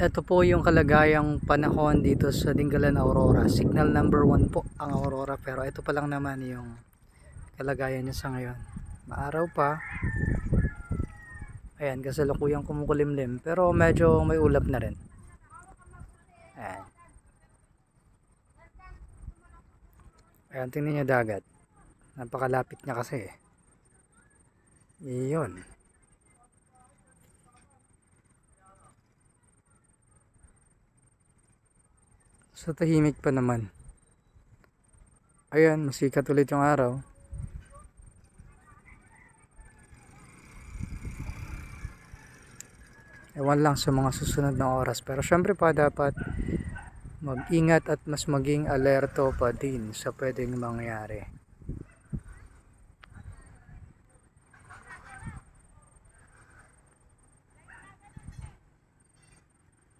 Ito po yung kalagayang panahon dito sa Dingalan Aurora. Signal number 1 po ang Aurora, pero ito pa lang naman yung kalagayan niya sa ngayon. Maaraw pa. Ayan, kasalukuyang kumukulimlim, pero medyo may ulap na rin. Ayan. Ayan, tingnan niyo dagat. Napakalapit niya kasi. Iyon. So tahimik pa naman. Ayan, masikat ulit yung araw. Ewan lang sa mga susunod na oras. Pero syempre pa dapat mag-ingat at mas maging alerto pa din sa pwedeng mangyari.